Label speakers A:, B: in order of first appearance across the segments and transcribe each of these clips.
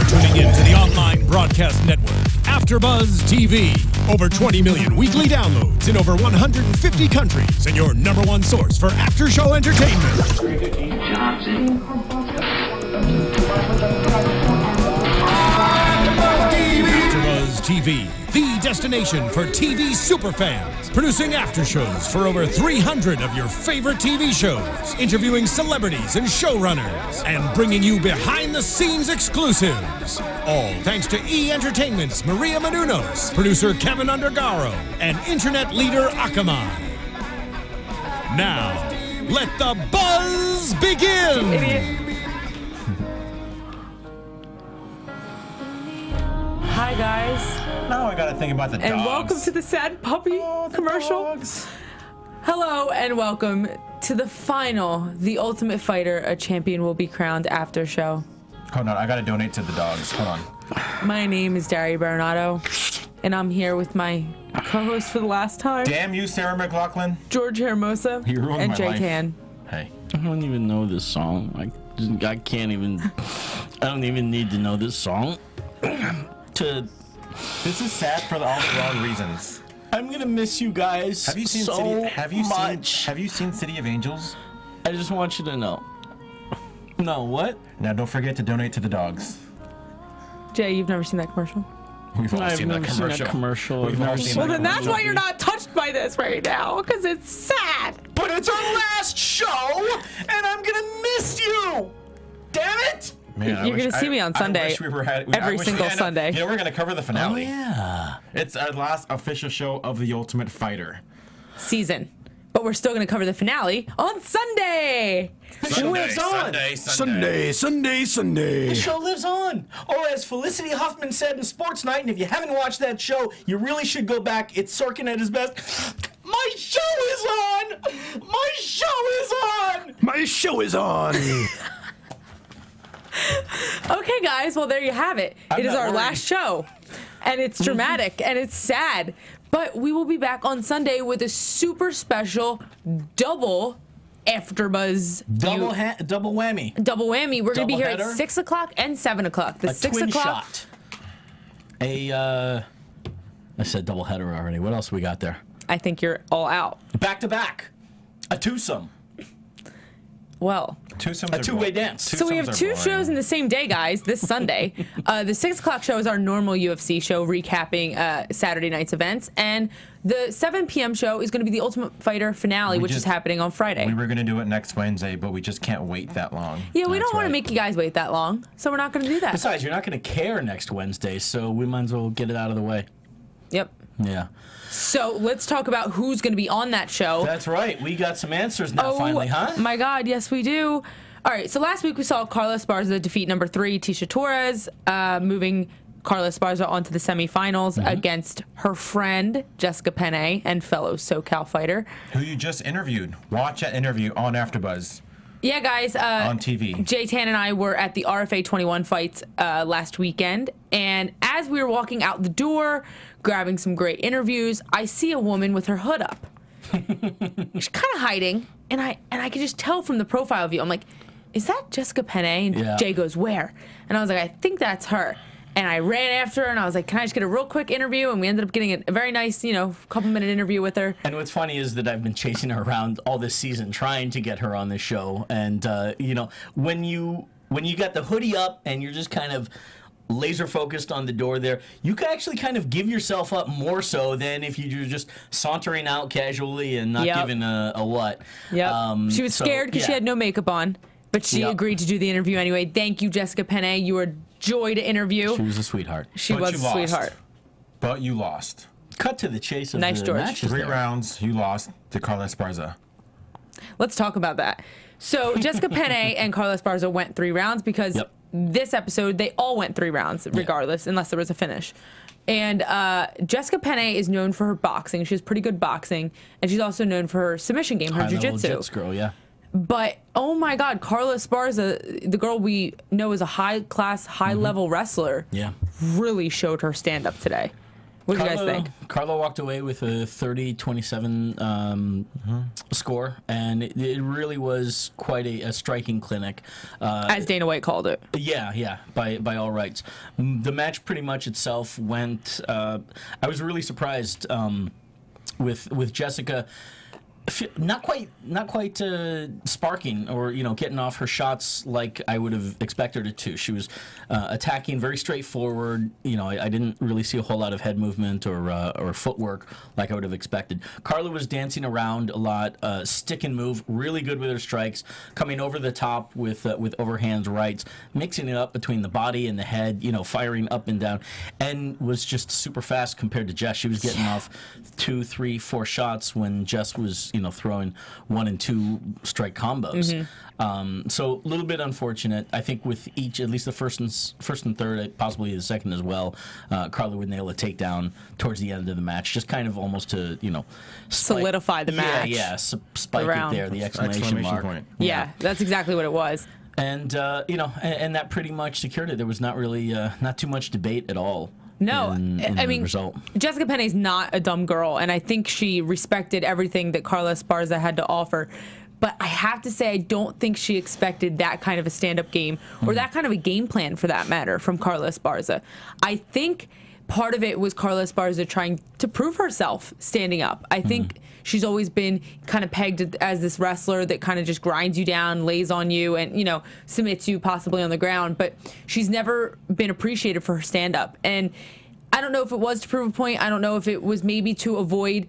A: tuning in to the online broadcast network, AFTERBUZZ TV. Over 20 million weekly downloads in over 150 countries, and your #1 source for after-show entertainment. AFTERBUZZ TV, the destination for TV superfans, producing after-shows for over 300 of your favorite TV shows, interviewing celebrities and showrunners, and bringing you behind-the-scenes exclusives. All thanks to E! Entertainment's Maria Menounos, producer Kevin Undergaro, and internet leader Akamai. Now, let the buzz begin!
B: Hi guys.
C: Now I gotta think about the dogs.
B: And welcome to the sad puppy commercial.
C: Dogs.
B: Hello and welcome to the final The Ultimate Fighter, a champion will be crowned after show.
C: Hold on, I gotta donate to the dogs. Hold on.
B: My name is Daria Berenato, and I'm here with my co-host for the last time.
C: Damn you, Sarah McLachlan.
B: George Hermoza
C: You ruined
B: and
C: my
B: Jay
C: life.
B: Tan.
C: Hey.
D: I don't even know this song. I can't even. I don't even need to know this song.
C: This is sad for all the wrong reasons.
D: I'm gonna miss you guys.
C: Have you seen
D: so
C: Have you seen City of Angels?
D: I just want you to know. No, what?
C: Now don't forget to donate to the dogs.
B: Jay, you've never seen that commercial?
C: We've all
D: I've
C: seen that
D: never seen
C: commercial.
D: that commercial.
C: We've all seen
B: Well,
C: that
B: then that's
C: commercial.
B: why you're not touched by this right now, because it's sad.
D: But it's our last show, and I'm gonna miss you. Damn it!
C: Man,
B: You're gonna see me on Sunday. Every single Sunday.
C: You know, we're gonna cover the finale.
D: Oh yeah.
C: It's our last official show of The Ultimate Fighter.
B: Season. But we're still going to cover the finale on Sunday.
D: Lives on.
A: Sunday.
D: The show lives on. Or as Felicity Huffman said in Sports Night, and if you haven't watched that show, you really should go back. It's Sorkin at his best. My show is on. My show is on.
A: My show is on.
B: Okay, guys. Well, there you have it. It is
D: not
B: our
D: worried.
B: last show. And it's dramatic and it's sad. But we will be back on Sunday with a super special double AFTERBUZZ.
D: Double whammy.
B: Double whammy. We're going to be here at
D: Doubleheader?
B: 6 o'clock and 7 o'clock. The
D: A
B: 6
D: twin
B: o'clock.
D: shot. I said double header already. What else we got there?
B: I think you're all out.
D: Back to back. A twosome.
B: Well,
D: A two-way dance.
B: so we have two shows in the same day, guys, this Sunday. The 6 o'clock show is our normal UFC show recapping Saturday night's events. And the 7 p.m. show is going to be the Ultimate Fighter finale, which is happening on Friday.
C: We were gonna do it next Wednesday, but we just can't wait that long.
B: Yeah, we don't want to
D: right.
B: make you guys wait that long, so we're not going to do that.
D: Besides, you're not going to care next Wednesday, so we might as well get it out of the way.
B: Yep.
D: Yeah.
B: So let's talk about who's going to be on that show.
D: That's right. We got some answers now, finally, huh?
B: My God, yes, we do. All right, so last week we saw Carla Esparza defeat number 3, Tisha Torres, moving Carla Esparza onto the semifinals against her friend, Jessica Penne, and fellow SoCal fighter.
C: Who you just interviewed. Watch that interview on AFTERBUZZ.
B: Yeah, guys.
C: On TV.
B: Jay Tan and I were at the RFA 21 fights last weekend, and as we were walking out the door, grabbing some great interviews, I see a woman with her hood up. She's kind of hiding, and I could just tell from the profile view. I'm like, is that Jessica Penne? And Jay goes, where? And I was like, I think that's her. And I ran after her, and I was like, can I just get a real quick interview? And we ended up getting a very nice, couple-minute interview with her.
D: And what's funny is that I've been chasing her around all this season, trying to get her on this show. And, when you got the hoodie up and you're just kind of laser focused on the door there, you can actually kind of give yourself up more so than if you're just sauntering out casually and not giving a what.
B: Yep. She was scared because she had no makeup on, but she agreed to do the interview anyway. Thank you, Jessica Penne. You were a joy to interview.
D: She was a sweetheart.
B: She was a sweetheart.
C: But you lost.
D: Cut to the chase of
B: Nice,
D: the
B: George.
D: matches
C: 3
D: there.
C: rounds, you lost to Carla Esparza.
B: Let's talk about that. So Jessica Penne and Carla Esparza went 3 rounds because this episode they all went 3 rounds regardless, unless there was a finish. And Jessica Penne is known for her boxing. She has pretty good boxing, and she's also known for her submission game, her jiu-jitsu.
D: Girl, yeah.
B: But oh my God, Carla Esparza, the girl we know is a high-class, high-level wrestler, really showed her stand-up today. What do you guys think?
D: Carla walked away with a 30-27 score, and it really was quite a striking clinic.
B: As Dana White called it.
D: Yeah, by all rights. The match pretty much itself went. I was really surprised with Jessica. Not quite sparking or getting off her shots like I would have expected her to. She was attacking very straightforward. I didn't really see a whole lot of head movement or footwork like I would have expected. Carla was dancing around a lot, stick and move, really good with her strikes, coming over the top with overhand rights, mixing it up between the body and the head, firing up and down, and was just super fast compared to Jess. She was getting off 2, 3, 4 shots when Jess was throwing 1 and 2 strike combos. So a little bit unfortunate. I think with each, at least the first and third, possibly the second as well, Carla would nail a takedown towards the end of the match, just kind of almost to
B: solidify the match.
D: Yeah, spike it there, the exclamation mark.
C: Point.
B: Yeah, that's exactly what it was.
D: And and that pretty much secured it. There was not really not too much debate at all.
B: No, I mean,
D: result.
B: Jessica Penne's not a dumb girl, and I think she respected everything that Carla Esparza had to offer. But I have to say, I don't think she expected that kind of a stand-up game, or that kind of a game plan, for that matter, from Carla Esparza. I think part of it was Carla Esparza trying to prove herself standing up. I think she's always been kind of pegged as this wrestler that kind of just grinds you down, lays on you, and, submits you possibly on the ground. But she's never been appreciated for her stand-up. And I don't know if it was to prove a point. I don't know if it was maybe to avoid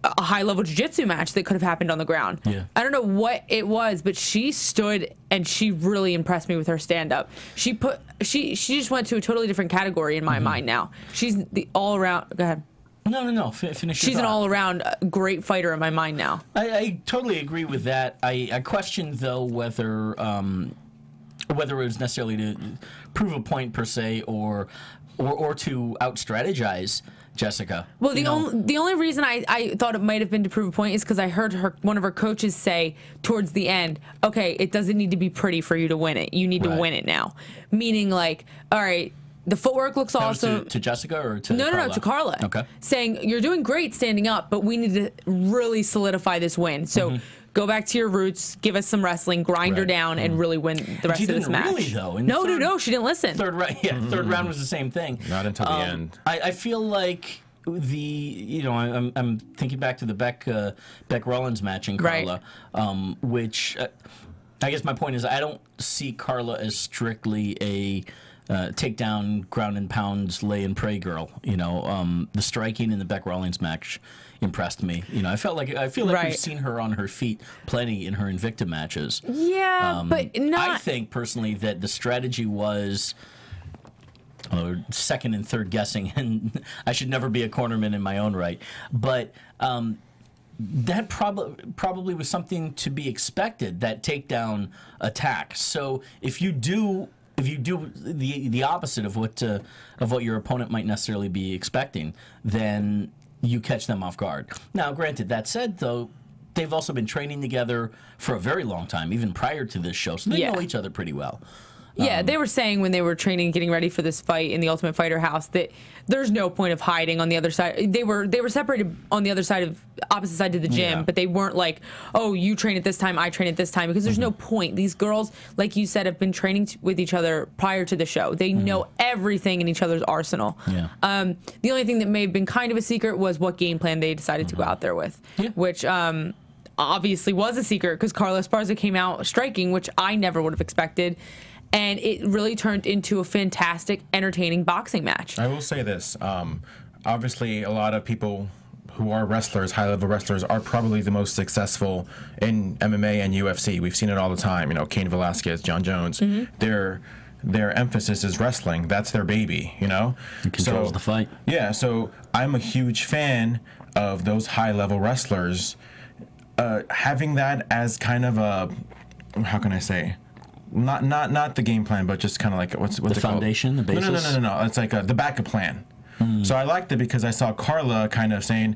B: a high-level jiu-jitsu match that could have happened on the ground. Yeah. I don't know what it was, but she stood and she really impressed me with her stand-up. She just went to a totally different category in my mind now. She's the all-around. Go ahead.
D: No. Finish.
B: She's an all-around great fighter in my mind now.
D: I totally agree with that. I question though whether it was necessarily to prove a point per se or to out-strategize Jessica.
B: Well, the only reason I thought it might have been to prove a point is because I heard one of her coaches say towards the end, okay, it doesn't need to be pretty for you to win it. You need to win it now. Meaning, like, all right, the footwork looks awesome.
D: To Jessica or to
B: Carla?
D: No,
B: to Carla.
D: Okay.
B: Saying, you're doing great standing up, but we need to really solidify this win. So go back to your roots, give us some wrestling, grind her down, and really win the rest of this match.
D: Really, though.
B: No, she didn't listen.
D: Third round was the same thing.
C: Not until the end.
D: I feel like I'm thinking back to the Beck Rollins match in Carla, which I guess my point is I don't see Carla as strictly a takedown, ground and pounds, lay and pray girl. The striking in the Beck Rollins match impressed me. I feel like we've seen her on her feet plenty in her Invicta matches.
B: Yeah, but not.
D: I think personally that the strategy was second and third guessing, and I should never be a cornerman in my own right, but that probably was something to be expected, that takedown attack. So if you do the opposite of what your opponent might necessarily be expecting, then you catch them off guard. Now, granted, that said, though, they've also been training together for a very long time, even prior to this show, so they know each other pretty well.
B: Yeah, they were saying when they were training, getting ready for this fight in the Ultimate Fighter house, that there's no point of hiding on the other side. They were separated on the opposite side of the gym, but they weren't like, oh, you train at this time, I train at this time, because there's no point. These girls, like you said, have been training with each other prior to the show. They know everything in each other's arsenal. Yeah. The only thing that may have been kind of a secret was what game plan they decided to go out there with, which obviously was a secret because Carla Esparza came out striking, which I never would have expected. And it really turned into a fantastic, entertaining boxing match.
C: I will say this. Obviously, a lot of people who are wrestlers, high-level wrestlers, are probably the most successful in MMA and UFC. We've seen it all the time. Cain Velasquez, John Jones. Their emphasis is wrestling. That's their baby,
D: It controls the fight.
C: Yeah, so I'm a huge fan of those high-level wrestlers having that as kind of a, how can I say, not the game plan, but just kind of like what's
D: the foundation,
C: called?
D: The basis.
C: No. It's like the backup plan. So I liked it because I saw Carla kind of saying,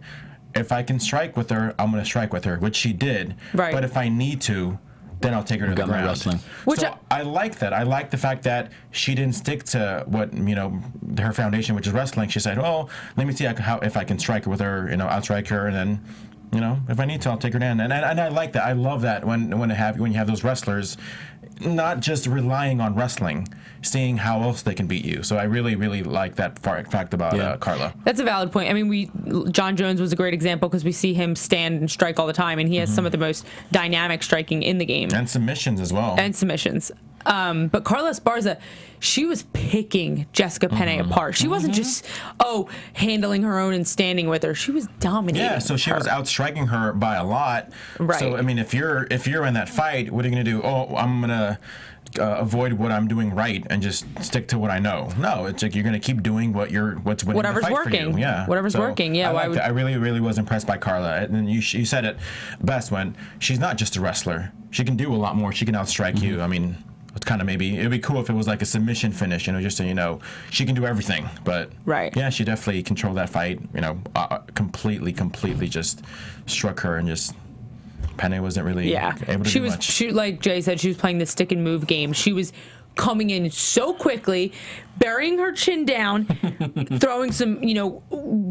C: if I can strike with her, I'm going to strike with her, which she did.
B: Right.
C: But if I need to, then I'll take her to the ground.
D: Wrestling.
B: Which
C: So I like that. I like the fact that she didn't stick to what, her foundation, which is wrestling. She said, "Oh, let me see if I can strike with her, outstrike her, and then, if I need to, I'll take her down." And I like that. I love that when you have those wrestlers, not just relying on wrestling, seeing how else they can beat you. So I really, really like that fact about Carla.
B: That's a valid point. I mean, John Jones was a great example because we see him stand and strike all the time, and he has some of the most dynamic striking in the game.
C: And submissions as well.
B: And submissions. But Carla Esparza, she was picking Jessica Penne apart. She wasn't just, handling her own and standing with her. She was dominating.
C: Yeah, so she was outstriking her by a lot.
B: Right.
C: So, I mean, if you're in that fight, what are you going to do? Oh, I'm going to avoid what I'm doing right and just stick to what I know. No, it's like you're going to keep doing what's winning
B: Whatever's
C: the fight
B: working.
C: for you. Yeah.
B: Whatever's working. Yeah.
C: I really, really was impressed by Carla. And you said it best when she's not just a wrestler. She can do a lot more. She can outstrike you. I mean, it's kind of it'd be cool if it was like a submission finish, just so she can do everything. But yeah, she definitely controlled that fight, completely just struck her and just. Penne wasn't really able to do much.
B: She, like Jay said, she was playing the stick and move game. She was coming in so quickly, burying her chin down, throwing some,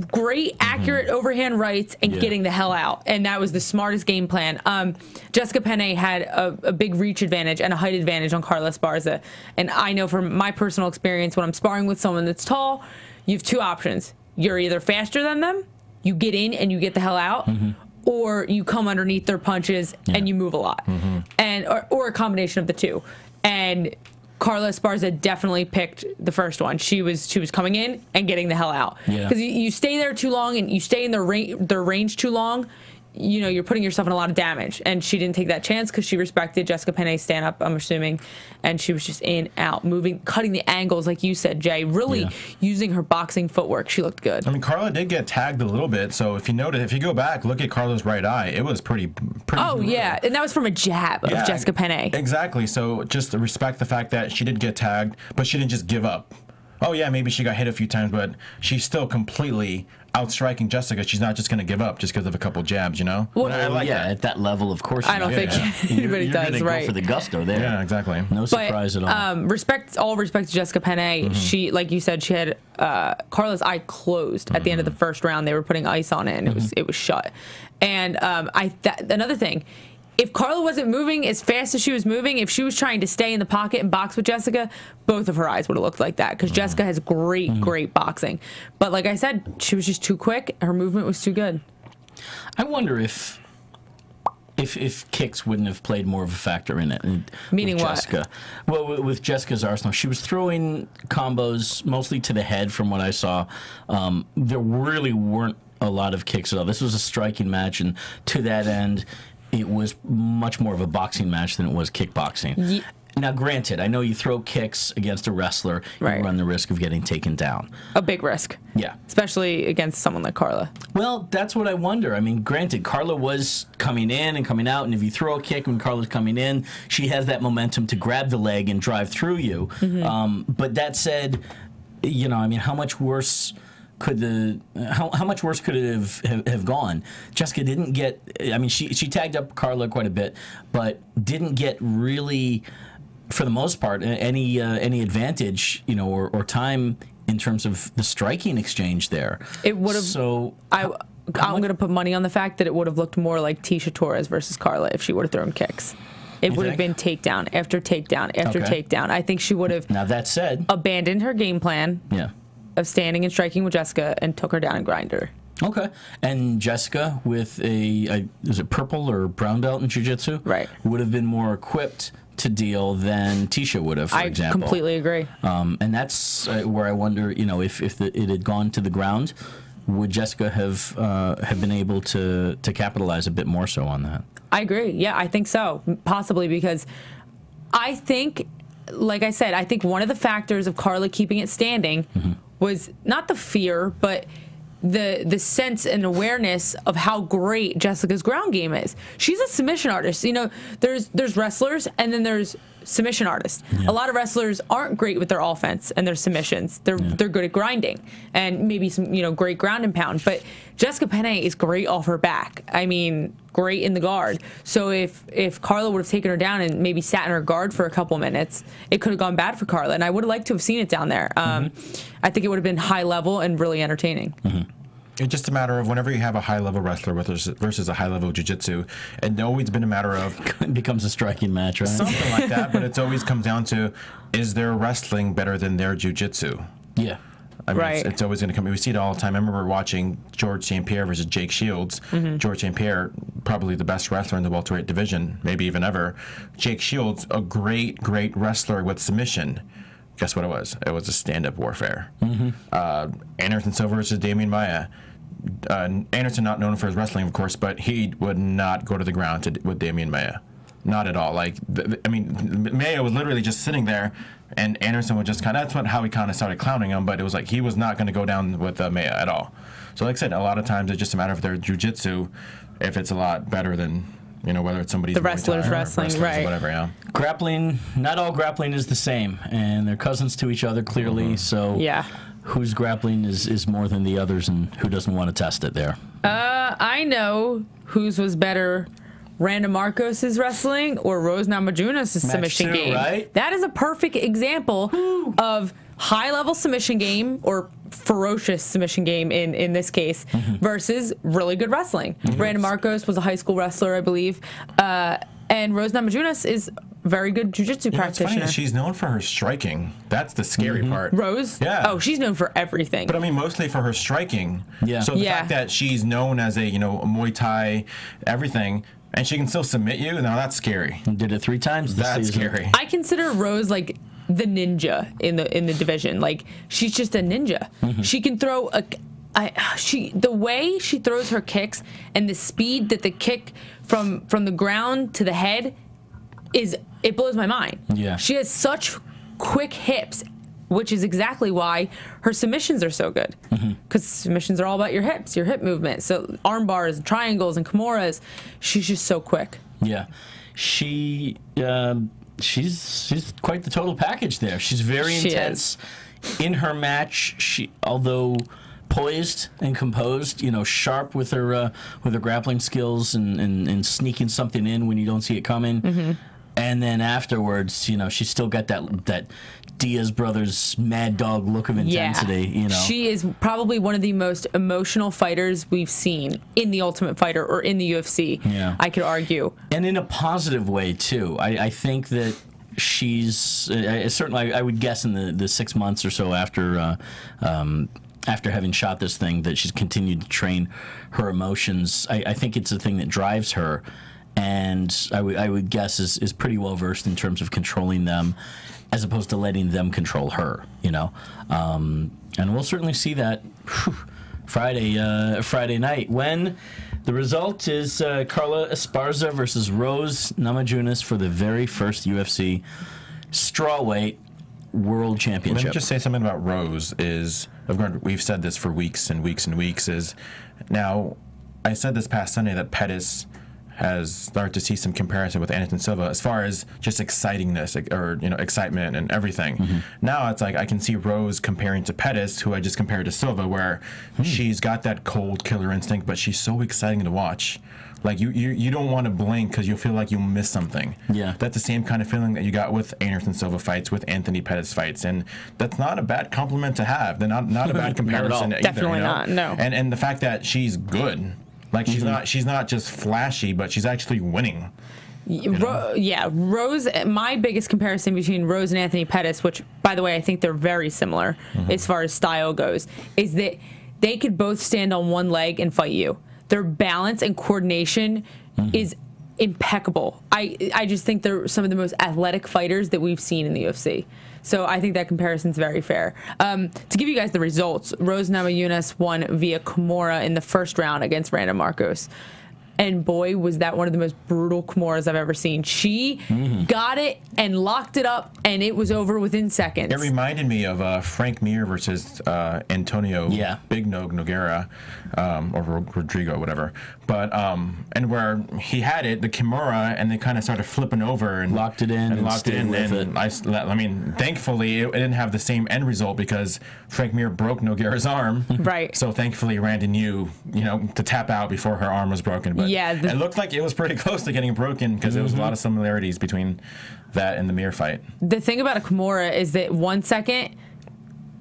B: great accurate overhand rights and getting the hell out. And that was the smartest game plan. Jessica Penne had a big reach advantage and a height advantage on Carla Esparza. And I know from my personal experience, when I'm sparring with someone that's tall, you have two options. You're either faster than them, you get in and you get the hell out, or you come underneath their punches and you move a lot, and or a combination of the two. And Carla Esparza definitely picked the first one. She was coming in and getting the hell out. Because you stay there too long and you stay in their range too long, you're putting yourself in a lot of damage. And she didn't take that chance because she respected Jessica Penne's stand up, I'm assuming, and she was just in, out, moving, cutting the angles, like you said, Jay, really using her boxing footwork. She looked good.
C: I mean, Carla did get tagged a little bit, so if you go back, look at Carla's right eye, it was pretty
B: Oh, brutal. Yeah, and that was from a jab of Jessica Penne.
C: Exactly, so just to respect the fact that she did get tagged, but she didn't just give up. Oh, yeah, maybe she got hit a few times, but she's still completely outstriking Jessica. She's not just going to give up just because of a couple jabs,
B: Well,
C: I like that.
D: At that level, of course.
B: I don't think anybody does,
D: you're
B: right?
D: Go for the gusto there.
C: Yeah, exactly.
D: No surprise at all.
B: All respect to Jessica Penne. She, like you said, she had Carla's eye closed at the end of the first round. They were putting ice on it, and it was shut. And another thing. If Carla wasn't moving as fast as she was moving, if she was trying to stay in the pocket and box with Jessica, both of her eyes would have looked like that because Jessica has great boxing. But like I said, she was just too quick. Her movement was too good.
D: I wonder if kicks wouldn't have played more of a factor in it.
B: Meaning what?
D: Jessica. Well, with Jessica's arsenal, she was throwing combos mostly to the head from what I saw. There really weren't a lot of kicks at all. This was a striking match, and to that end, it was much more of a boxing match than it was kickboxing. Now, granted, I know you throw kicks against a wrestler, you run the risk of getting taken down.
B: A big risk.
D: Yeah.
B: Especially against someone like Carla.
D: Well, that's what I wonder. I mean, granted, Carla was coming in and coming out, and if you throw a kick when Carla's coming in, she has that momentum to grab the leg and drive through you. But that said, I mean, how much worse could how much worse could it have gone? Jessica didn't get. I mean, she tagged up Carla quite a bit, but didn't get really, for the most part, any advantage, or time in terms of the striking exchange there.
B: It would have.
D: So
B: I'm going to put money on the fact that it would have looked more like Tisha Torres versus Carla if she would have thrown kicks. It would have been takedown after takedown after takedown. I think she would have.
D: Now that said,
B: abandoned her game plan.
D: Yeah.
B: Of standing and striking with Jessica and took her down and grind her.
D: Okay. And Jessica with is it purple or brown belt in jiu-jitsu?
B: Right.
D: Would have been more equipped to deal than Tisha would have, for example.
B: I completely agree.
D: And that's where I wonder, if it had gone to the ground, would Jessica have been able to capitalize a bit more so on that?
B: I agree. Yeah, I think so. Possibly because I think, like I said, I think one of the factors of Carla keeping it standing was not the fear, but the sense and awareness of how great Jessica's ground game is. She's a submission artist. There's wrestlers and then there's submission artists. A lot of wrestlers aren't great with their offense and their submissions. They're good at grinding and maybe some great ground and pound. But Jessica Penne is great off her back. I mean, great in the guard. So if Carla would have taken her down and maybe sat in her guard for a couple minutes, it could have gone bad for Carla. And I would have liked to have seen it down there. I think it would have been high level and really entertaining.
C: It's just a matter of whenever you have a high-level wrestler versus a high-level jiu-jitsu, it's always been a matter of...
D: It becomes a striking match, right?
C: Something like that, but it's always comes down to, is their wrestling better than their jiu-jitsu?
D: Yeah.
C: I mean,
B: Right.
C: it's always going to come. We see it all the time. I remember watching George St. Pierre versus Jake Shields. George St. Pierre, probably the best wrestler in the welterweight division, maybe even ever. Jake Shields, a great wrestler with submission. Guess what it was? It was a stand-up warfare. Anderson Silva versus Damian Maia. Anderson not known for his wrestling, of course, but he would not go to the ground with Damian Maia. Not at all. Like, I mean, Maia was literally just sitting there, and Anderson would just how he kind of started clowning him, but it was like he was not going to go down with Maia at all. So like I said, a lot of times it's just a matter of their jiu-jitsu, if it's a lot better than, whether it's somebody's
B: The wrestler's wrestling, right.
C: or whatever, yeah.
D: Grappling, not all grappling is the same, and they're cousins to each other, clearly, so...
B: Yeah.
D: Whose grappling is more than the others, and who doesn't want to test it there?
B: I know whose was better, Randa Marcos's wrestling or Rose Namajunas' submission game.
D: Right?
B: That is a perfect example of high-level submission game or ferocious submission game in this case versus really good wrestling. Randa Marcos was a high school wrestler, I believe, and Rose Namajunas is very good jiu-jitsu practitioner.
C: It's funny that she's known for her striking. That's the scary part.
B: Rose?
C: Yeah.
B: Oh, she's known for everything.
C: But I mean, mostly for her striking.
D: Yeah.
C: So the fact that she's known as a Muay Thai everything, and she can still submit you, now that's scary.
D: Did it 3 times this
C: That's
D: season.
C: scary.
B: I consider Rose like the ninja in the division. Like, she's just a ninja. She can throw the way she throws her kicks and the speed that the kick from the ground to the head it blows my mind.
D: Yeah.
B: She has such quick hips, which is exactly why her submissions are so good. Because submissions are all about your hips, your hip movement. So arm bars, triangles, and kimuras. She's just so quick.
D: Yeah. She's quite the total package there. She's very intense. In her match, she, although poised and composed, sharp with her grappling skills and sneaking something in when you don't see it coming. And then afterwards, she's still got that Diaz brothers mad dog look of intensity.
B: Yeah. She is probably one of the most emotional fighters we've seen in the Ultimate Fighter or in the UFC.
D: Yeah.
B: I could argue,
D: and in a positive way too. I think that she's certainly. I would guess in the 6 months or so after having shot this thing, that she's continued to train her emotions. I think it's a thing that drives her, and I would guess is pretty well versed in terms of controlling them, as opposed to letting them control her. And we'll certainly see that Friday night when the result is Carla Esparza versus Rose Namajunas for the very first UFC strawweight world championship.
C: Let me just say something about Rose. We've said this for weeks and weeks and weeks. Now, I said this past Sunday that Pettis has started to see some comparison with Anderson Silva as far as just excitingness or excitement and everything. Now it's like I can see Rose comparing to Pettis, who I just compared to Silva, where she's got that cold killer instinct, but she's so exciting to watch. Like you don't want to blink because you feel like you miss something.
D: Yeah,
C: that's the same kind of feeling that you got with Anderson Silva fights, with Anthony Pettis fights, and that's not a bad compliment to have. They're not a bad comparison either.
B: Definitely not. No.
C: And the fact that she's good. Like she's not just flashy, but she's actually winning.
B: Rose. My biggest comparison between Rose and Anthony Pettis, which by the way I think they're very similar as far as style goes, is that they could both stand on one leg and fight you. Their balance and coordination is impeccable. I just think they're some of the most athletic fighters that we've seen in the UFC. So I think that comparison's very fair. To give you guys the results, Rose Namajunas won via Kimura in the first round against Randa Marcos. And boy, was that one of the most brutal Kimuras I've ever seen. She got it and locked it up, and it was over within seconds.
C: It reminded me of Frank Mir versus Antonio Big Nogueira, or Rodrigo, whatever. But and where he had it, the Kimura, and they kind of started flipping over and
D: locked it in.
C: I mean, thankfully, it didn't have the same end result because Frank Mir broke Nogueira's arm.
B: Right.
C: So thankfully, Randa knew, to tap out before her arm was broken. But it looked like it was pretty close to getting broken because there was a lot of similarities between that and the Mir fight.
B: The thing about a Kimura is that 1 second,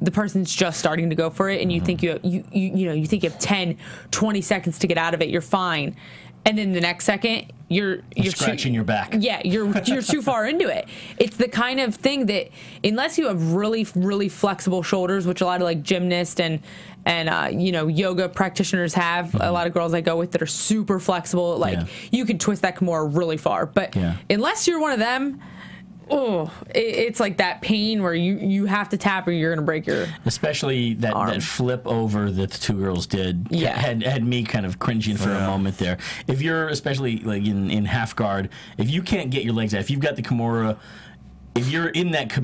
B: the person's just starting to go for it, and you think you think you have 10, 20 seconds to get out of it. You're fine. And then the next second, you're
D: scratching your back.
B: Yeah, you're too far into it. It's the kind of thing that unless you have really, really flexible shoulders, which a lot of like gymnasts and yoga practitioners have, a lot of girls I go with that are super flexible, you can twist that Kimura really far. But unless you're one of them, it's like that pain where you have to tap or you're going to break your
D: Especially that flip over that the two girls did had me kind of cringing for a moment there. If you're, especially like in half guard, if you can't get your legs out, if you've got the Kimura, if you're in that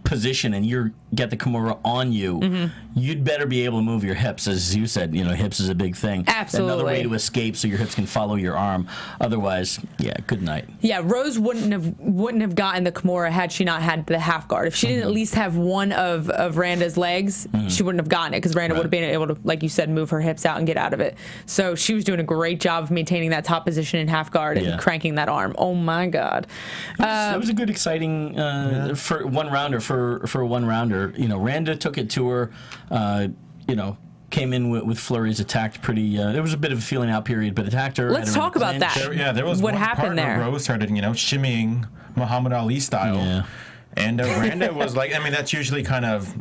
D: position and you get the Kimura on you, you'd better be able to move your hips. As you said, hips is a big thing.
B: Absolutely.
D: Another way to escape so your hips can follow your arm. Otherwise, good night.
B: Yeah, Rose wouldn't have gotten the Kimura had she not had the half guard. If she didn't at least have one of Randa's legs, she wouldn't have gotten it because Randa would have been able to, like you said, move her hips out and get out of it. So she was doing a great job of maintaining that top position in half guard and cranking that arm. Oh my God.
D: That was a good, exciting for one rounder. For one rounder, Randa took it to her. Came in with flurries, attacked pretty. There was a bit of a feeling out period, but attacked her.
B: Let's talk about that.
C: There was
B: what
C: one
B: happened
C: part
B: there.
C: Where Rose started, shimmying Muhammad Ali style.
D: Yeah.
C: And Randa was like, I mean, that's usually kind of.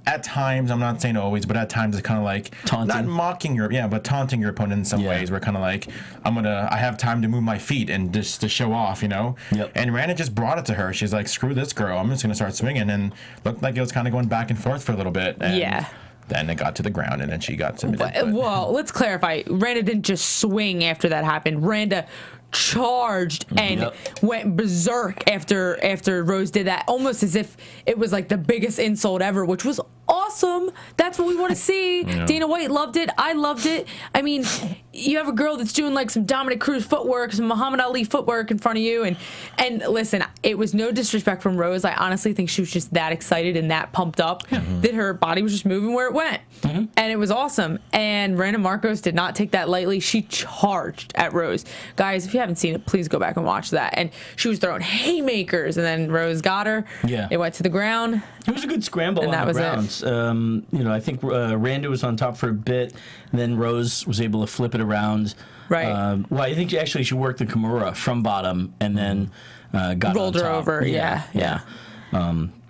C: At times, I'm not saying always, but at times it's kind of like
D: taunting.
C: Not mocking but taunting your opponent in some ways. We're kind of like, I have time to move my feet and just to show off,
D: Yep.
C: And Randa just brought it to her. She's like, screw this girl, I'm just gonna start swinging, and looked like it was kind of going back and forth for a little bit. And then it got to the ground, and then she got submitted.
B: Well, let's clarify. Randa didn't just swing after that happened. Randa charged and went berserk after Rose did that, almost as if it was like the biggest insult ever, which was awesome. That's what we want to see. Dana White loved it. I loved it. I mean, you have a girl that's doing like some Dominic Cruz footwork, some Muhammad Ali footwork in front of you, and listen, it was no disrespect from Rose. I honestly think she was just that excited and that pumped up that her body was just moving where it went, and it was awesome. And Randa Marcos did not take that lightly. She charged at Rose. Guys, if you haven't seen it, please go back and watch that. And she was throwing haymakers, and then Rose got her. It went to the ground.
D: It was a good scramble on the grounds. I think Randa was on top for a bit, and then Rose was able to flip it around.
B: Right.
D: Well, I think she worked the Kimura from bottom and then rolled
B: her over. Yeah.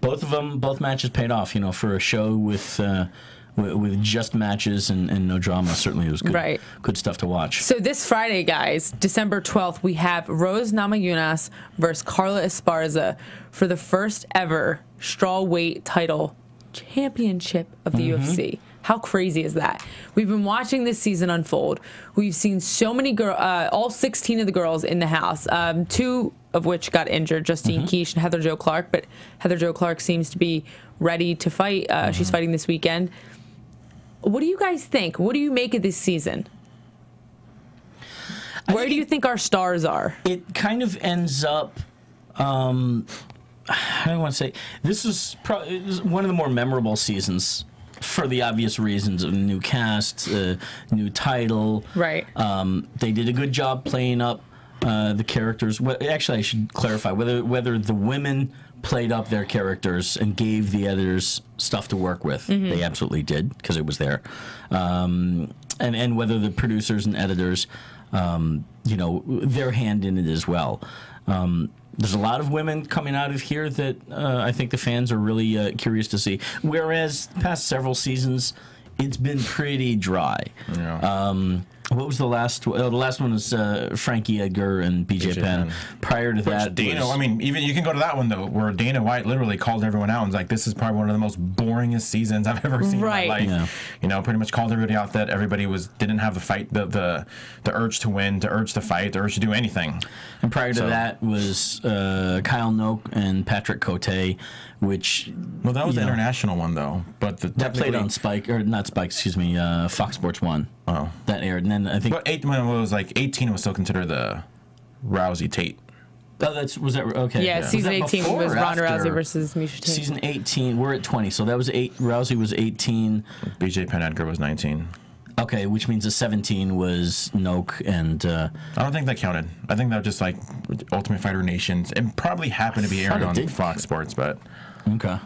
D: Both matches paid off. For a show with just matches and no drama, certainly it was good. Good stuff to watch.
B: So this Friday, guys, December 12th, we have Rose Namajunas versus Carla Esparza for the first ever strawweight title championship of the UFC. How crazy is that? We've been watching this season unfold. We've seen so many all 16 of the girls in the house, 2 of which got injured, Justine Kish and Heather Jo Clark, but Heather Jo Clark seems to be ready to fight. She's fighting this weekend. What do you guys think? What do you make of this season? Where do you think our stars are?
D: It kind of ends up... I don't want to say this is one of the more memorable seasons for the obvious reasons of new cast, new title.
B: Right.
D: They did a good job playing up the characters. Actually, I should clarify whether the women played up their characters and gave the editors stuff to work with. They absolutely did because it was there. And whether the producers and editors, their hand in it as well. There's a lot of women coming out of here that I think the fans are really curious to see. Whereas the past several seasons, it's been pretty dry. What was the last? The last one was Frankie Edgar and BJ Penn. Prior to that,
C: Dana. I mean, even you can go to that one though, where Dana White literally called everyone out and was like, "This is probably one of the most boringest seasons I've ever seen in my life."
D: Yeah.
C: You know, pretty much called everybody out that everybody didn't have the fight, the urge to win, the urge to fight, the urge to do anything.
D: And prior to that was Kyle Noak and Patrick Cote, which
C: that was the international one though, but
D: that played on Spike or not Spike, excuse me, Fox Sports 1.
C: Oh,
D: that aired, and then I think.
C: But when it was like 18 was still considered the Rousey Tate.
D: Oh, was that okay?
B: Yeah, season 18 was Ronda Rousey versus Miesha Tate.
D: Season 18, we're at 20, so that was 8. Rousey was 18.
C: BJ Penn Edgar was 19.
D: Okay, which means the 17 was Noak and.
C: I don't think that counted. I think that was just like Ultimate Fighter Nations. It probably happened to be aired on Fox Sports, but.
D: Okay.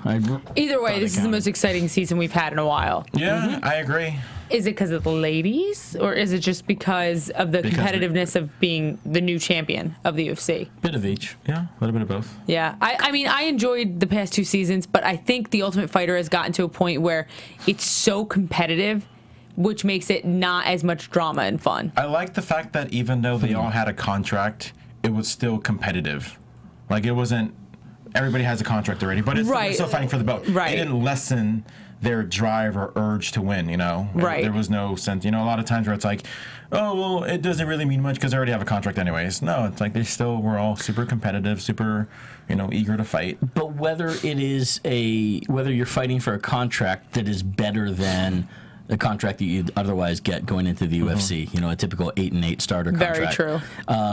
B: Either way, this is the most exciting season we've had in a while.
C: Yeah, I agree.
B: Is it because of the ladies, or is it just because of the competitiveness of being the new champion of the UFC?
D: Bit of each.
C: Yeah, a little bit of both.
B: Yeah, I mean, I enjoyed the past 2 seasons, but I think the Ultimate Fighter has gotten to a point where it's so competitive, which makes it not as much drama and fun.
C: I like the fact that even though they all had a contract, it was still competitive. Like, it wasn't, everybody has a contract already, but it's still fighting for the belt.
B: Right.
C: It didn't lessen their drive or urge to win, you know?
B: Right.
C: There was no sense, you know, a lot of times where it's like, oh, well, it doesn't really mean much because they already have a contract anyways. No, it's like they still were all super competitive, super, you know, eager to fight.
D: But whether you're fighting for a contract that is better than the contract that you'd otherwise get going into the UFC, you know, a typical 8-8 starter contract.
B: Very true.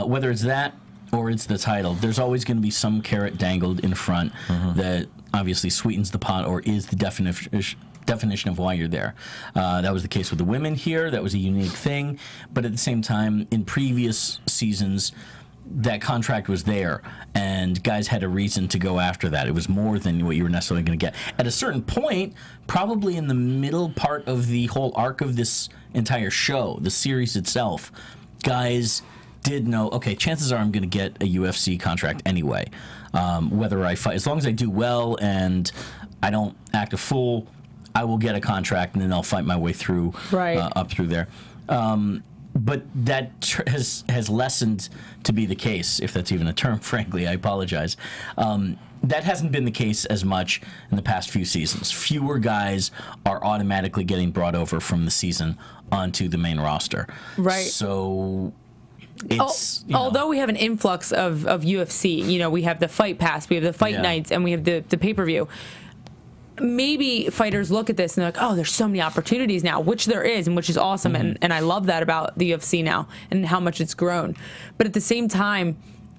D: Whether it's that or it's the title, there's always going to be some carrot dangled in front that obviously sweetens the pot or is the definition of why you're there. That was the case with the women here. That was a unique thing. But at the same time, in previous seasons, that contract was there, and guys had a reason to go after that. It was more than what you were necessarily going to get. At a certain point, probably in the middle part of the whole arc of this entire show, the series itself, guys did know, okay, chances are I'm going to get a UFC contract anyway. Whether I fight, as long as I do well and I don't act a fool, I will get a contract, and then I'll fight my way through, up through there. But that has lessened to be the case, if that's even a term, frankly. I apologize. That hasn't been the case as much in the past few seasons. Fewer guys are automatically getting brought over from the season onto the main roster.
B: Right.
D: So it's...
B: although we have an influx of UFC, you know, we have the Fight Pass, we have the Fight Nights, and we have the pay-per-view. Maybe fighters look at this and they're like, oh, there's so many opportunities now, which there is, and which is awesome. And I love that about the UFC now and how much it's grown. But at the same time,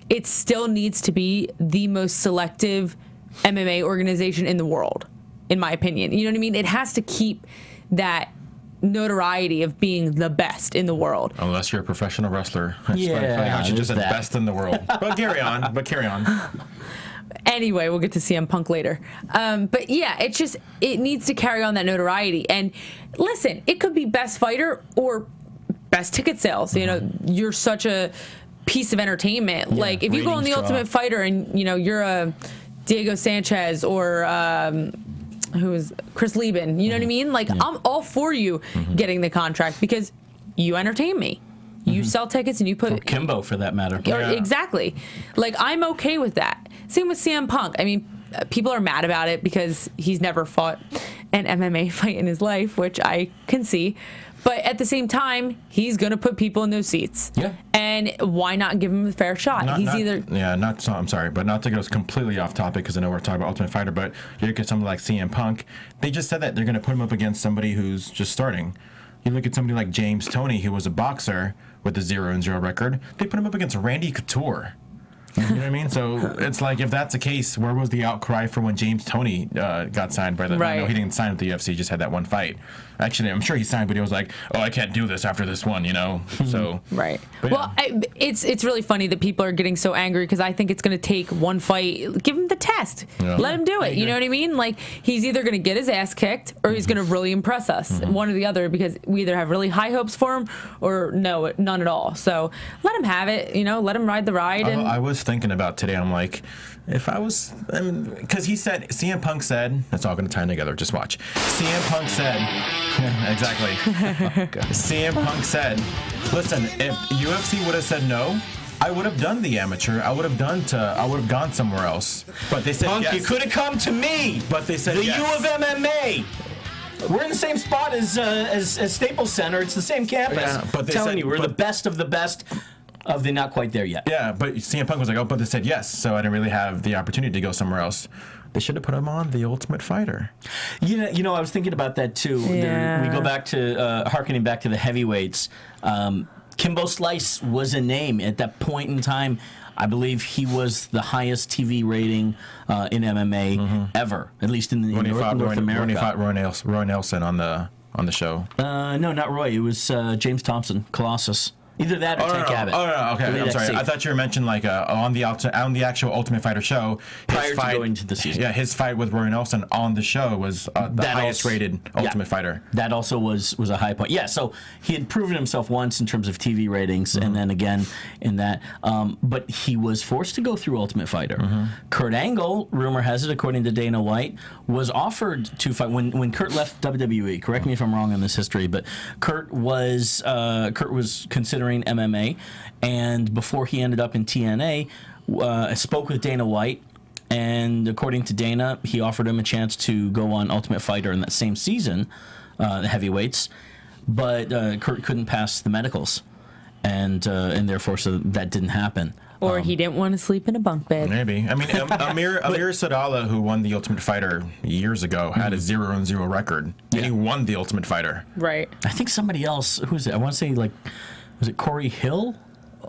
B: it still needs to be the most selective MMA organization in the world, in my opinion. You know what I mean? It has to keep that notoriety of being the best in the world.
C: Unless you're a professional wrestler.
D: Yeah,
C: you just said best in the world. But carry on.
B: Anyway, we'll get to CM Punk later. But yeah, it needs to carry on that notoriety. And listen, it could be best fighter or best ticket sales. You know, you're such a piece of entertainment.
D: Yeah,
B: like if you go on the Ultimate Fighter and you know you're a Diego Sanchez or who is Chris Lieben, you know what I mean? Like I'm all for you getting the contract because you entertain me. You sell tickets and you put...
D: Or Kimbo, for that matter.
B: Exactly. Like, I'm okay with that. Same with CM Punk. I mean, people are mad about it because he's never fought an MMA fight in his life, which I can see. But at the same time, he's going to put people in those seats.
D: Yeah.
B: And why not give him a fair shot? I'm
C: sorry, but not to go completely off topic because I know we're talking about Ultimate Fighter, but you look at somebody like CM Punk, they just said that they're going to put him up against somebody who's just starting. You look at somebody like James Toney, who was a boxer with a 0-0 record. They put him up against Randy Couture. You know what I mean? So it's like, if that's the case, where was the outcry for when James Toney got signed by the...
B: Right.
C: I know he didn't sign with the UFC, just had that one fight. Actually, I'm sure he signed, but he was like, oh, I can't do this after this one, you know? So...
B: Right.
C: Well,
B: it's really funny that people are getting so angry because I think it's going to take one fight. Give him the test.
C: Yeah.
B: Let him do it. You know what I mean? Like, he's either going to get his ass kicked or he's going to really impress us. One or the other, because we either have really high hopes for him or none at all. So let him have it. You know, let him ride the ride. And
C: I was was thinking about today. I'm like, if I was, because CM Punk said, it's all going to tie together. Just watch. CM Punk said, exactly. CM Punk said, listen, if UFC would have said no, I would have done the amateur. I would have gone somewhere else. But they said
D: Punk,
C: yes.
D: you could have come to me.
C: But they said
D: the
C: yes.
D: U of MMA. We're in the same spot as Staples Center. It's the same campus.
C: Yeah, but they
D: telling
C: said,
D: you, we're the best of the best of the not quite there yet.
C: Yeah, but CM Punk was like, oh, but they said yes, so I didn't really have the opportunity to go somewhere else. They should have put him on The Ultimate Fighter.
D: You know, I was thinking about that too.
B: Yeah.
D: We go back to harkening back to the heavyweights. Kimbo Slice was a name at that point in time. I believe he was the highest TV rating in MMA ever, at least in North America.
C: When he fought Roy Nelson on the show.
D: No, not Roy. It was James Thompson, Colossus. Either that or Tank Abbott.
C: Oh, no, okay. I'm sorry. I thought you were mentioning like on the actual Ultimate Fighter show.
D: Prior to going to the season.
C: Yeah, his fight with Roy Nelson on the show was the highest rated Ultimate Fighter.
D: That also was a high point. Yeah, so he had proven himself once in terms of TV ratings, and then again in that. But he was forced to go through Ultimate Fighter. Kurt Angle, rumor has it, according to Dana White, was offered to fight when Kurt left WWE. Correct me if I'm wrong on this history, but Kurt was considering MMA, and before he ended up in TNA, I spoke with Dana White, and according to Dana, he offered him a chance to go on Ultimate Fighter in that same season, the heavyweights, but Kurt couldn't pass the medicals, and therefore so that didn't happen.
B: Or he didn't want to sleep in a bunk bed.
C: Maybe. I mean, Amir Sadala, who won the Ultimate Fighter years ago, had a 0-0 record, and he won the Ultimate Fighter.
B: Right.
D: I think somebody else, who's it? I want to say was it Corey Hill?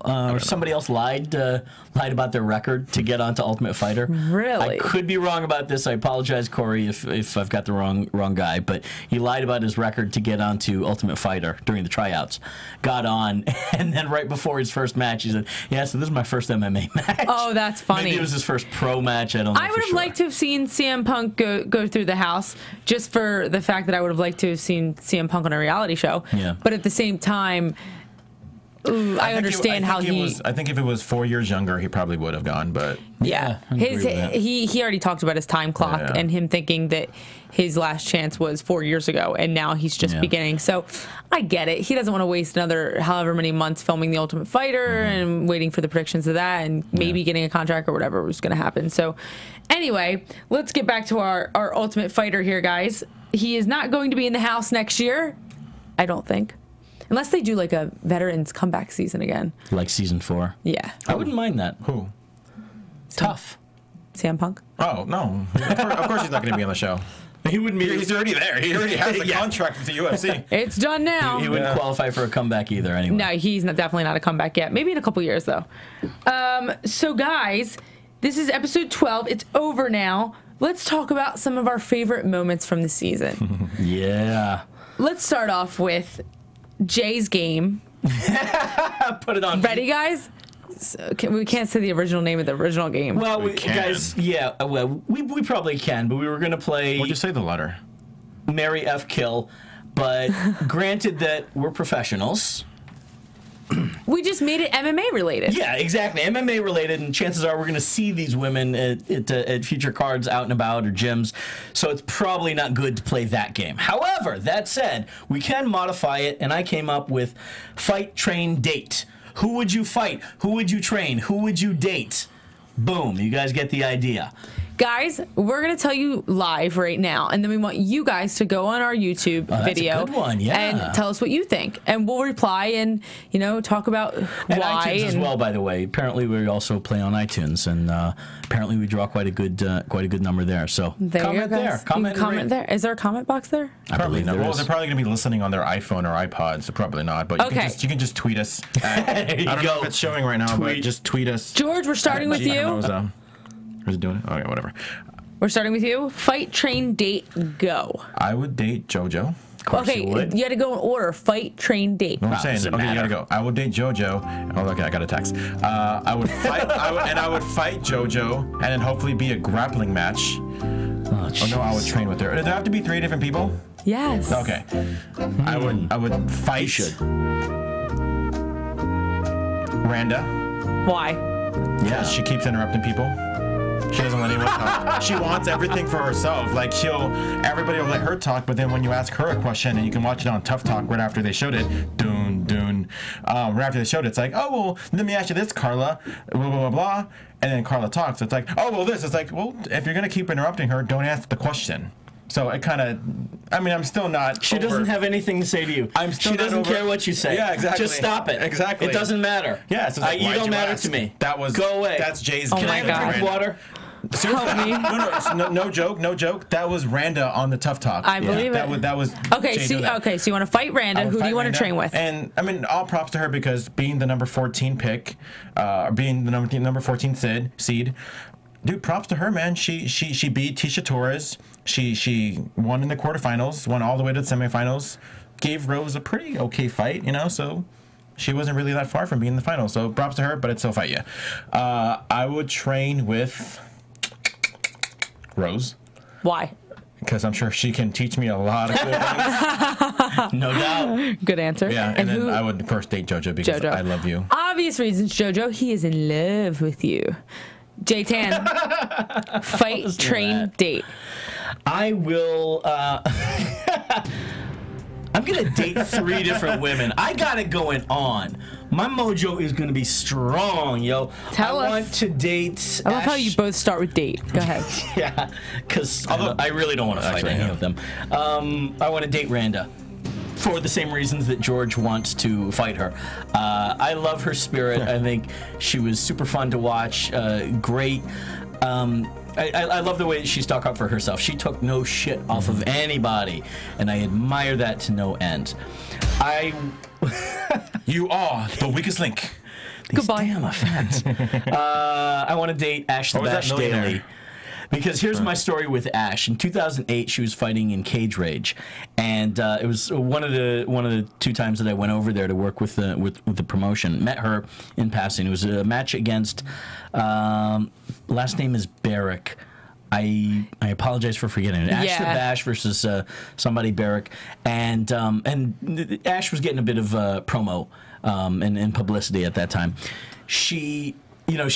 D: Or somebody else lied about their record to get onto Ultimate Fighter.
B: Really?
D: I could be wrong about this. I apologize, Corey, if I've got the wrong guy. But he lied about his record to get onto Ultimate Fighter during the tryouts. Got on, and then right before his first match, he said, "Yeah, so this is my first MMA match."
B: Oh, that's funny.
D: Maybe it was his first pro match. I don't know.
B: I would have liked to have seen CM Punk go through the house, just for the fact that I would have liked to have seen CM Punk on a reality show.
D: Yeah.
B: But at the same time, I understand how he.
C: I think if it was 4 years younger, he probably would have gone. But
B: Yeah,
D: I agree with that.
B: he already talked about his time clock and him thinking that his last chance was 4 years ago, and now he's just beginning. So I get it. He doesn't want to waste another however many months filming The Ultimate Fighter and waiting for the predictions of that, and maybe getting a contract or whatever was going to happen. So anyway, let's get back to our Ultimate Fighter here, guys. He is not going to be in the house next year, I don't think. Unless they do like a veterans comeback season again.
D: Like season 4.
B: Yeah.
D: I wouldn't mind that.
C: who?
D: Tough.
B: CM Punk?
C: Oh, no. Of course he's not going to be on the show.
D: He wouldn't be.
C: He's already there. He already has a contract with the UFC.
B: It's done now.
D: He wouldn't qualify for a comeback either, anyway.
B: No, he's definitely not a comeback yet. Maybe in a couple years, though. So, guys, this is episode 12. It's over now. Let's talk about some of our favorite moments from the season.
D: Yeah.
B: Let's start off with Jay's game.
D: Put it on.
B: Ready, guys? So, we can't say the original name of the original game.
D: Well,
C: We can.
D: guys, yeah, well, we probably can, but we were going to play
C: What'd you say the letter?
D: Marry F Kill, but granted that we're professionals.
B: We just made it MMA related.
D: Yeah, exactly. MMA related, and chances are we're going to see these women at future cards out and about or gyms, so it's probably not good to play that game. However, that said, we can modify it, and I came up with Fight, Train, Date. Who would you fight? Who would you train? Who would you date? Boom. You guys get the idea.
B: Guys, we're going to tell you live right now, and then we want you guys to go on our YouTube video
D: a good one, yeah.
B: and tell us what you think. And we'll reply and, talk about
D: And
B: why.
D: iTunes as well, by the way. Apparently, we also play on iTunes, and apparently we draw quite a good number there. So
B: there
D: comment
B: you go,
D: there.
B: guys.
D: Comment,
B: You can comment there. Is there a comment box there?
C: Probably not.
D: there
C: Well,
D: is.
C: they're probably going to be listening on their iPhone or iPod, so probably not. But you can just tweet us. I don't know if it's showing right now, but just tweet us.
B: George, we're starting with you.
C: Who's it doing? Okay, whatever.
B: We're starting with you. Fight, train, date, go.
C: I would date JoJo.
B: Okay, you had to go in order. Fight, train, date.
C: No, I'm saying,
D: doesn't
C: okay, you
D: matter.
C: gotta go. I would date JoJo. Oh, okay, I got a text. I would fight. I would fight JoJo, and then hopefully be a grappling match. Oh no, I would train with her. Does there have to be 3 different people?
B: Yes.
C: Okay. I would fight.
D: You should.
C: Randa.
B: Why?
C: Yeah, she keeps interrupting people. She doesn't let anyone talk. She wants everything for herself. Like everybody will let her talk, but then when you ask her a question, and you can watch it on Tough Talk right after they showed it, right after they showed it, it's like, oh well, let me ask you this, Carla, blah blah blah blah, and then Carla talks. It's like, oh well, this. It's like, well, if you're gonna keep interrupting her, don't ask the question. So it kind of, I mean, I'm still not.
D: She doesn't have anything to say to you. She doesn't care what you say.
C: Yeah, exactly.
D: Just stop it.
C: Exactly.
D: It doesn't matter.
C: Yeah, so like,
D: you don't matter to me.
C: That was
D: go away.
C: That's Jay's.
B: Oh
D: Can I have a drink of water?
C: Seriously, no joke. That was Randa on the Tough Talk.
B: I believe it.
C: That was
B: okay. So you want to fight Randa? Who do you want to train with?
C: And I mean, all props to her because being the number 14 pick, being the number 14 seed, dude, props to her, man. She beat Tisha Torres. She won in the quarterfinals, won all the way to the semifinals, gave Rose a pretty okay fight, so she wasn't really that far from being in the final. So props to her, but I'd still fight you. I would train with Rose.
B: Why?
C: Because I'm sure she can teach me a lot of cool things.
D: No doubt.
B: Good answer.
C: Yeah, and then I would, of course, date JoJo because I love you.
B: Obvious reasons, JoJo. He is in love with you. J-Tan, fight, train, date.
D: I will. I'm gonna date 3 different women. I got it going on. My mojo is gonna be strong, yo.
B: Tell us.
D: I want to date.
B: I love how you both start with date. Go ahead.
D: Yeah, because I really don't want to fight any of them. I want to date Randa. For the same reasons that George wants to fight her. I love her spirit. I think she was super fun to watch. Great. I love the way that she stuck up for herself. She took no shit off of anybody, and I admire that to no end.
C: You are the weakest link.
B: Goodbye.
D: Damn offense. I want to date Ash the Bash Daily. Because here's my story with Ash. In 2008, she was fighting in Cage Rage, and it was one of the 2 times that I went over there to work with the promotion. Met her in passing. It was a match against last name is Barrick. I apologize for forgetting it. Ash the Bash versus somebody Barrick, and Ash was getting a bit of promo and publicity at that time. She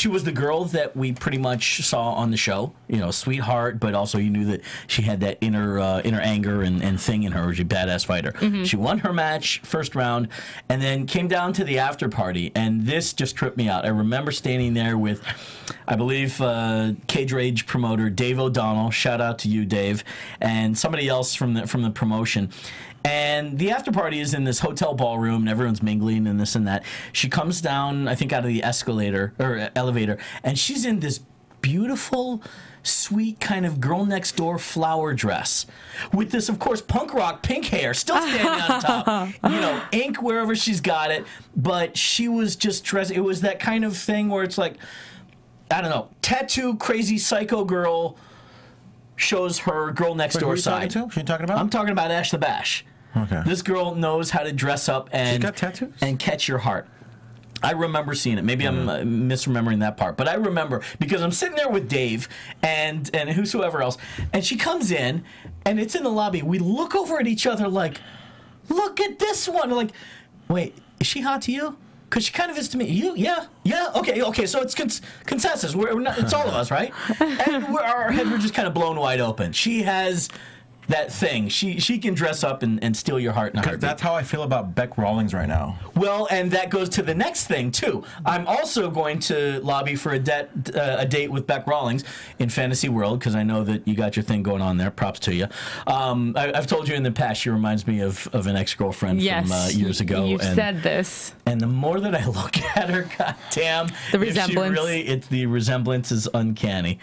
D: was the girl that we pretty much saw on the show. Sweetheart, but also you knew that she had that inner anger and thing in her. She was a badass fighter. Mm-hmm. She won her match first round, and then came down to the after party, and this just tripped me out. I remember standing there with, I believe, Cage Rage promoter Dave O'Donnell. Shout out to you, Dave, and somebody else from the promotion. And the after party is in this hotel ballroom, and everyone's mingling and this and that. She comes down, I think, out of the elevator, and she's in this beautiful, sweet kind of girl next door flower dress with this, of course, punk rock pink hair still standing on top. Ink wherever she's got it, but she was just dressed. It was that kind of thing where it's like, I don't know, tattoo crazy psycho girl shows her girl next door side.
C: Who are you talking about?
D: I'm talking about Ash the Bash.
C: Okay.
D: This girl knows how to dress up and
C: She's got tattoos?
D: And catch your heart. I remember seeing it. Maybe I'm misremembering that part, but I remember because I'm sitting there with Dave and whosoever else, and she comes in, and it's in the lobby. We look over at each other like, look at this one. Like, wait, is she hot to you? Because she kind of is to me. You? Yeah. Okay. So it's consensus. We're not, it's all of us, right? And our heads were just kind of blown wide open. She has that thing. She can dress up and steal your heart in a heartbeat.
C: That's how I feel about Beck Rawlings right now.
D: Well, and that goes to the next thing too. I'm also going to lobby for a date with Beck Rawlings in Fantasy World because I know that you got your thing going on there. Props to you. I've told you in the past she reminds me of an ex-girlfriend from years ago.
B: You've said this.
D: And the more that I look at her, goddamn,
B: the resemblance.
D: The resemblance is uncanny.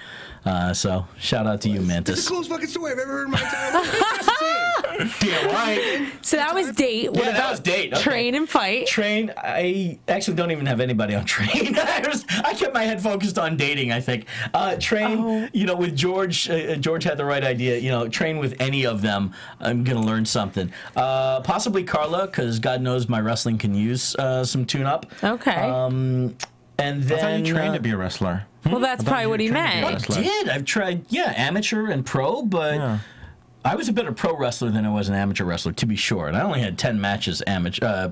D: So shout out to you, Mantis.
E: It's the coolest fucking story I've ever heard in my entire life.
D: Yeah, right.
B: So that was date. What about
D: that was date? Okay.
B: Train and fight?
D: Train. I actually don't even have anybody on train. I kept my head focused on dating. I think train. With George. George had the right idea. Train with any of them. I'm gonna learn something. Possibly Carla, because God knows my wrestling can use some tune-up.
B: Okay.
D: And then
C: I thought you trained to be a wrestler.
B: Well, that's probably what he meant.
D: I did. I've tried, amateur and pro, but I was a better pro wrestler than I was an amateur wrestler, to be sure. And I only had 10 matches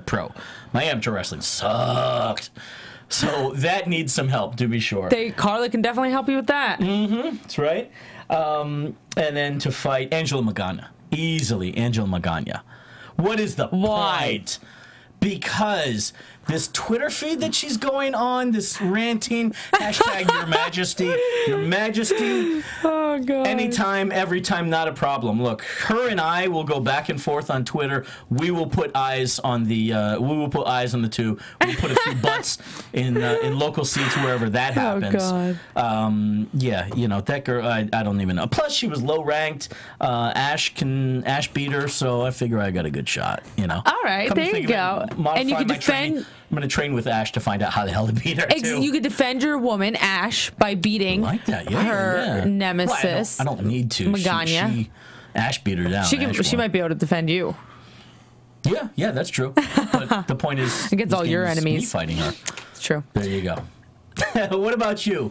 D: pro. My amateur wrestling sucked. So that needs some help, to be sure.
B: Carla can definitely help you with that.
D: That's right. And then to fight Angela Magana. Easily, Angela Magana. What is the point? Because this Twitter feed that she's going on, this ranting, hashtag your majesty,
B: Oh, God.
D: anytime, every time, not a problem. Look, her and I will go back and forth on Twitter. We will put eyes on the two. We'll put a few butts in local seats wherever that happens.
B: Oh, God.
D: Yeah, you know, that girl, I don't even know. Plus, she was low ranked. Ash beat her, so I figure I got a good shot, you know.
B: All right,
D: Come to
B: there you
D: think of
B: go.
D: it,
B: And you
D: modify
B: can
D: my
B: defend.
D: training. I'm going to train with Ash to find out how the hell to beat her, too.
B: You could defend your woman, Ash, by beating
D: Like that, yeah,
B: her
D: yeah.
B: nemesis.
D: Well, I don't need to.
B: Magana.
D: Ash beat her down.
B: She
D: Ash
B: might be able to defend you
D: Yeah, that's true. But the point is,
B: against
D: this
B: all
D: game
B: your
D: is
B: enemies.
D: me fighting her.
B: It's true.
D: There you go. What about you?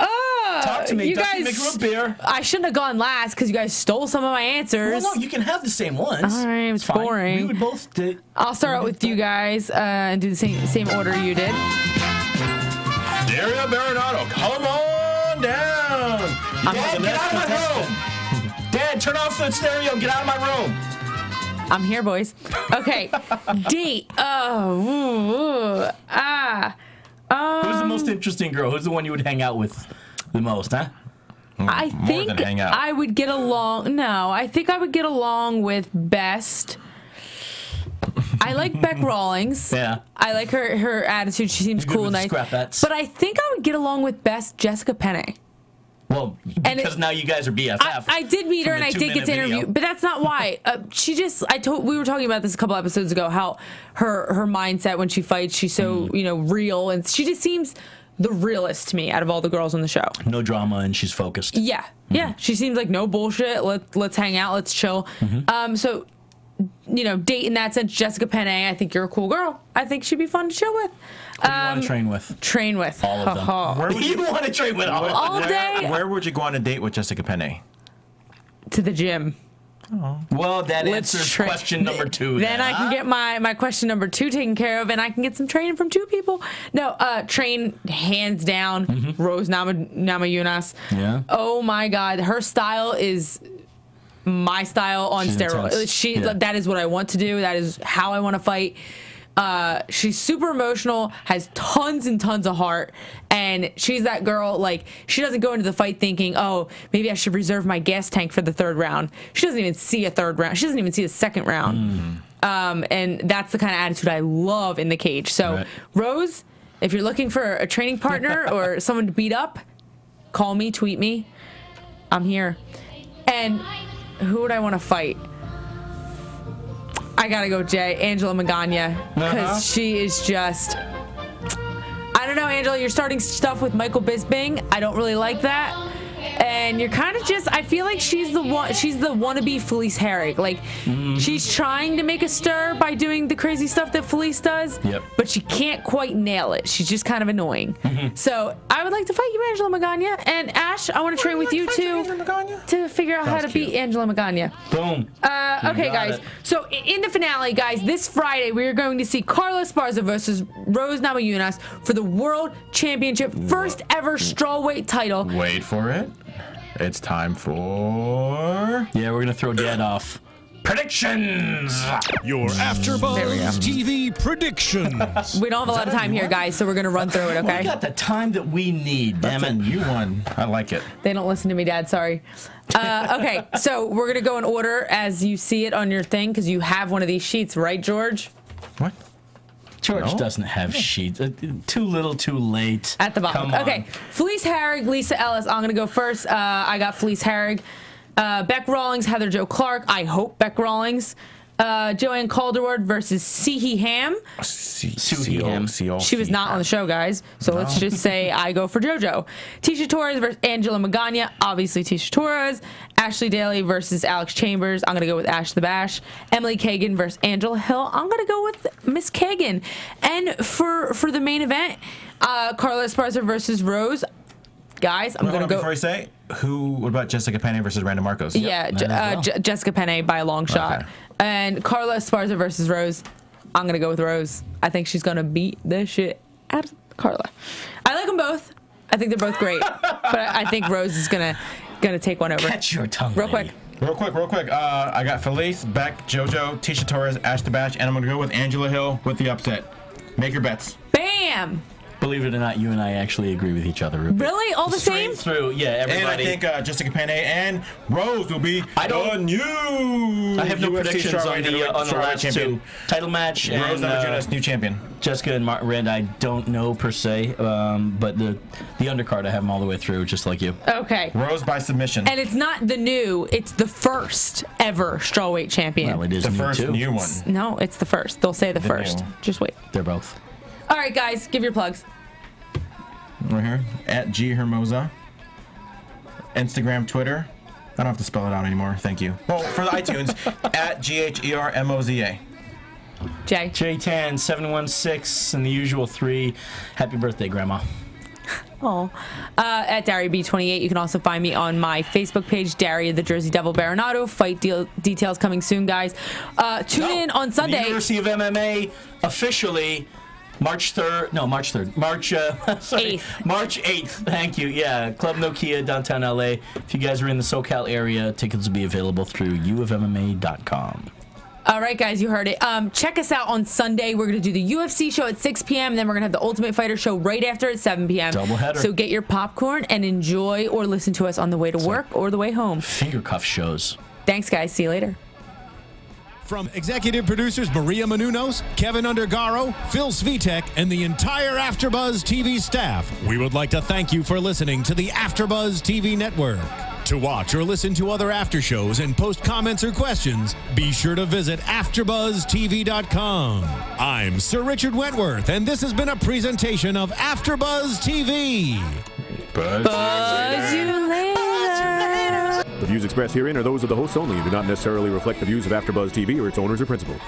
D: Talk to me.
B: You
D: Dusty
B: guys,
D: McRoot beer.
B: I shouldn't have gone last because you guys stole some of my answers.
D: Well, no, you can have the same ones.
B: All right, it's
D: fine.
B: boring.
D: We would both.
B: I'll start out with you guys and do the same order you did.
C: Daria Berenato, come on down.
D: Dad, get out of my room. Dad, turn off the stereo. Get out of my room.
B: I'm here, boys. Okay, date.
D: Who's the most interesting girl? Who's the one you would hang out with the most, huh?
B: I think
C: than hang out.
B: I would get along. No, I think I would get along with Best. I like Beck Rawlings.
D: Yeah.
B: I like her attitude. She seems
D: You're good
B: cool,
D: with the
B: nice.
D: scrapettes.
B: But I think I would get along with Best Jessica Penne.
D: Well, because now you guys are BFF.
B: I did meet her
D: from
B: and
D: the
B: I did get
D: 2-minute
B: to interview,
D: video.
B: but that's not why. We were talking about this a couple episodes ago. How her mindset when she fights, she's so real, and she just seems the realest to me out of all the girls on the show.
D: No drama, and she's focused.
B: Yeah, yeah. She seems like no bullshit. Let's hang out. Let's chill. So, date in that sense, Jessica Penne. I think you're a cool girl. I think she'd be fun to chill with.
D: Who do you want to train with?
B: Train with
D: All of them.
B: Ha-ha.
C: Where would
D: You want to train with
B: all day
C: Where would you go on a date with Jessica Penne?
B: to the gym.
D: Well, that
B: Let's
D: answers
B: train.
D: question number 2.
B: Then I can get my question number 2 taken care of, and I can get some training from 2 people. No, train hands down. Rose Namajunas.
D: Yeah.
B: Oh my God, her style is my style on
D: She's
B: steroids.
D: intense.
B: That is what I want to do. That is how I want to fight. She's super emotional, has tons and tons of heart, and she's that girl, like, she doesn't go into the fight thinking, oh, maybe I should reserve my gas tank for the 3rd round. She doesn't even see a 3rd round. She doesn't even see a 2nd round. And that's the kind of attitude I love in the cage. So,
D: Right.
B: Rose, if you're looking for a training partner or someone to beat up, call me, tweet me. I'm here. And who would I want to fight? I gotta go, Jay. Angela Magana, because she is just. I don't know, Angela. You're starting stuff with Michael Bisping. I don't really like that, and you're kind of just. I feel like she's the one. She's the wannabe Felice Herrig. Like she's trying to make a stir by doing the crazy stuff that Felice does.
D: Yep.
B: But she can't quite nail it. She's just kind of annoying. So I would like to fight you, Angela Magana, and Ash. I want to train with you too to figure out how to beat Angela Magana.
D: Boom.
B: Okay,
D: got
B: guys.
D: it.
B: So in the finale, guys, this Friday we are going to see Carla Esparza versus Rose Namajunas for the World Championship, first ever strawweight title.
C: Wait for it. It's time for...
D: Yeah, we're going to throw Dad off. Predictions!
A: Your AFTERBUZZ TV predictions.
B: We don't have a lot of time here, guys, so we're gonna run through it.
D: We
B: Okay?
D: got the time that we need, damn it.
C: You won. I like it.
B: They don't listen to me, Dad. Sorry. Okay, so we're gonna go in order as you see it on your thing because you have one of these sheets, right, George?
C: What?
D: George
C: No?
D: doesn't have sheets. Too little, too late.
B: At the bottom.
D: Come on.
B: Okay. Felice Herrig, Lisa Ellis. I'm going to go first. I got Felice Herrig. Beck Rawlings, Heather Jo Clark. I hope Beck Rawlings. Joanne Calderwood versus Sihi Ham. She was not on the show, guys. So let's just say I go for JoJo. Tisha Torres versus Angela Magana. Obviously, Tisha Torres. Ashley Daly versus Alex Chambers. I'm going to go with Ash the Bash. Emily Kagan versus Angela Hill. I'm going to go with Miss Kagan. And for the main event, Carla Esparza versus Rose. Guys, I'm going to go.
C: Before I say, what about Jessica Penne versus Randa Marcos?
B: Yeah, Jessica Penne by a long shot.
C: Okay.
B: And Carla Esparza versus Rose. I'm going to go with Rose. I think she's going to beat the shit out of Carla. I like them both. I think they're both great. But I think Rose is gonna take one over.
D: Catch your tongue,
B: Real
D: lady.
B: quick.
C: Real quick. I got Felice, Beck, JoJo, Tisha Torres, Ash the Bash, and I'm going to go with Angela Hill with the upset. Make your bets.
B: Bam!
D: Believe it or not, you and I actually agree with each other. Ruby.
B: Really? All the same?
D: Straight through, yeah, everybody.
C: And I think Jessica Penne and Rose will be the new
D: I have no
C: UFC
D: predictions on the last
C: champion.
D: two. Title match
C: Rose
D: and
C: Namajunas, new champion.
D: Jessica and Miranda, I don't know per se, but the undercard, I have them all the way through, just like you.
B: Okay.
C: Rose by submission.
B: And it's not the new, it's the first ever strawweight champion.
D: Well, it is
C: The
D: new
C: first
D: too.
C: new one.
B: No, it's the first. They'll say the first.
C: new.
B: Just wait.
D: They're both.
B: All right, guys, give your plugs.
C: Right here. At G Hermoza. Instagram, Twitter. I don't have to spell it out anymore. Thank you. Well, for the iTunes, at GHERMOZA.
B: Jay.
D: J10 716 and the usual 3. Happy birthday, Grandma.
B: Oh. At Daria B28. You can also find me on my Facebook page, Daria the Jersey Devil Berenato. Fight details coming soon, guys. Tune in on Sunday.
D: The University of MMA officially March 3rd. No, March 3rd. March
B: 8th.
D: March 8th. Thank you. Yeah, Club Nokia, downtown LA. If you guys are in the SoCal area, tickets will be available through uofmma.com.
B: All right, guys, you heard it. Check us out on Sunday. We're going to do the UFC show at 6 p.m. And then we're going to have the Ultimate Fighter show right after at 7 p.m.
D: Doubleheader.
B: So get your popcorn and enjoy or listen to us on the way to work or the way home.
D: Finger cuff shows.
B: Thanks, guys. See you later.
A: From executive producers Maria Menounos, Kevin Undergaro, Phil Svitek, and the entire AfterBuzz TV staff, we would like to thank you for listening to the AfterBuzz TV network. To watch or listen to other after shows and post comments or questions, be sure to visit AfterBuzzTV.com. I'm Sir Richard Wentworth, and this has been a presentation of AfterBuzz TV.
B: Buzz you later.
F: The views expressed herein are those of the hosts only and do not necessarily reflect the views of AfterBuzz TV or its owners or principals.